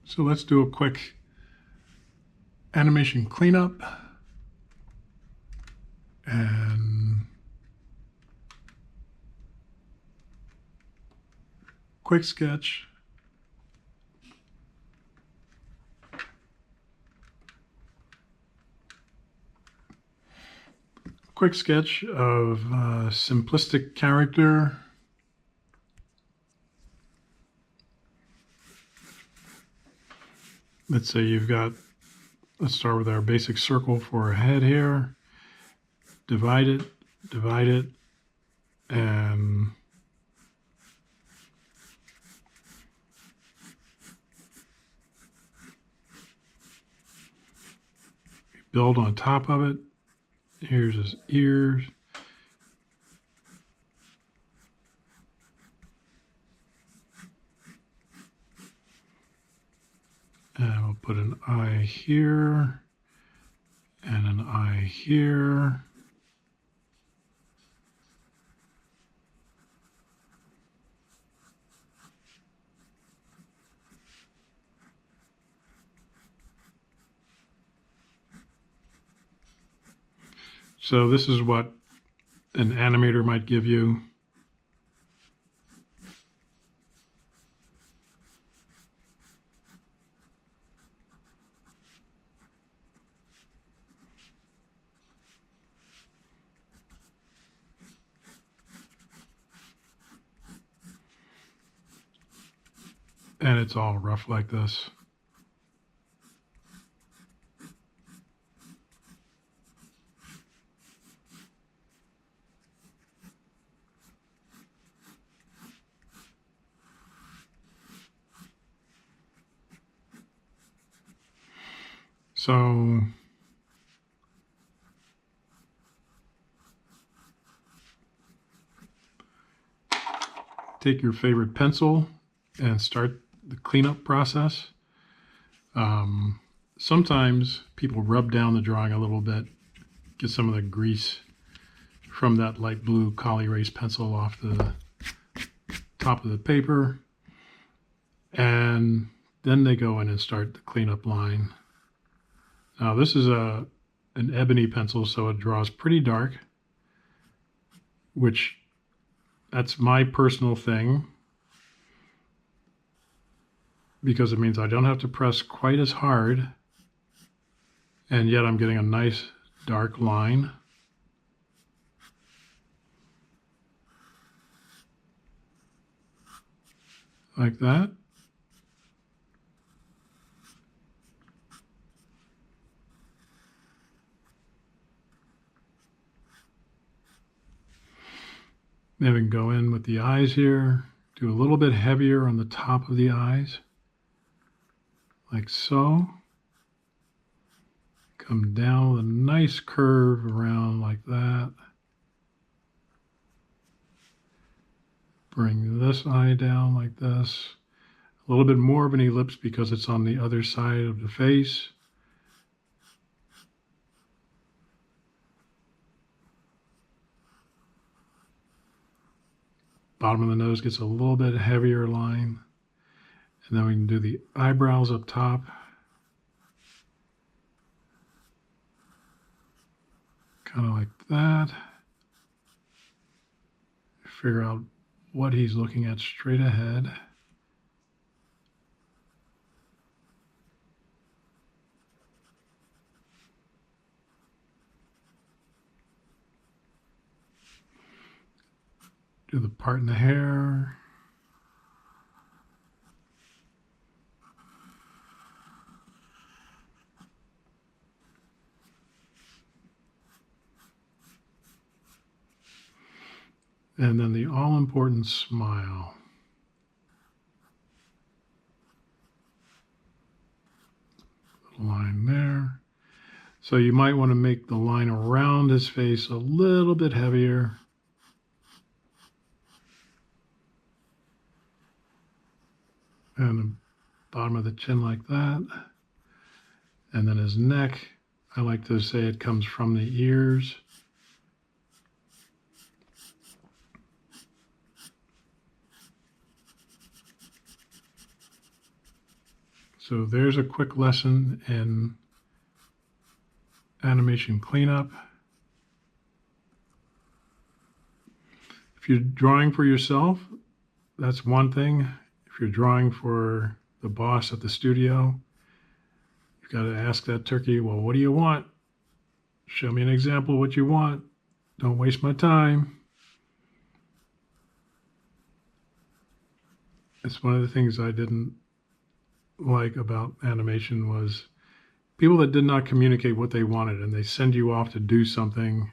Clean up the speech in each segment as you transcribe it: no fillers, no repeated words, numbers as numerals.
So let's do a quick animation cleanup and quick sketch. Quick sketch of a simplistic character. Let's say you've got, let's start with our basic circle for a head here. Divide it, and build on top of it. Here's his ears. And we'll put an eye here and an eye here. So this is what an animator might give you. And it's all rough like this. So take your favorite pencil and start the cleanup process. Sometimes people rub down the drawing a little bit, get some of the grease from that light blue Col Erase pencil off the top of the paper, and then they go in and start the cleanup line. Now this is an ebony pencil, so it draws pretty dark, which that's my personal thing, because it means I don't have to press quite as hard, and yet I'm getting a nice dark line. Like that. Then we can go in with the eyes here, do a little bit heavier on the top of the eyes, like so. Come down with a nice curve around like that. Bring this eye down like this. A little bit more of an ellipse because it's on the other side of the face. Bottom of the nose gets a little bit heavier line. And then we can do the eyebrows up top. Kind of like that. Figure out what he's looking at straight ahead. Do the part in the hair. And then the all-important smile. Little line there. So you might want to make the line around his face a little bit heavier. And the bottom of the chin like that. And then his neck, I like to say it comes from the ears. So there's a quick lesson in animation cleanup. If you're drawing for yourself, that's one thing. If you're drawing for the boss at the studio, you've got to ask that turkey, well, what do you want? Show me an example of what you want. Don't waste my time. It's one of the things I didn't like about animation was people that did not communicate what they wanted, and they send you off to do something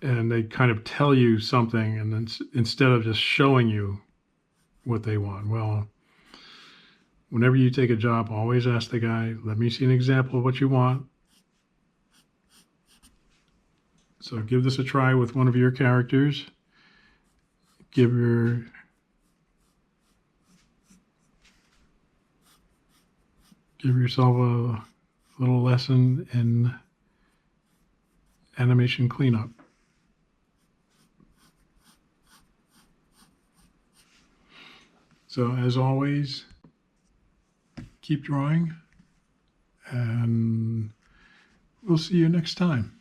and they kind of tell you something, and then instead of just showing you what they want. Well, whenever you take a job, always ask the guy, let me see an example of what you want. So give this a try with one of your characters. Give yourself a little lesson in animation cleanup. So as always, keep drawing, and we'll see you next time.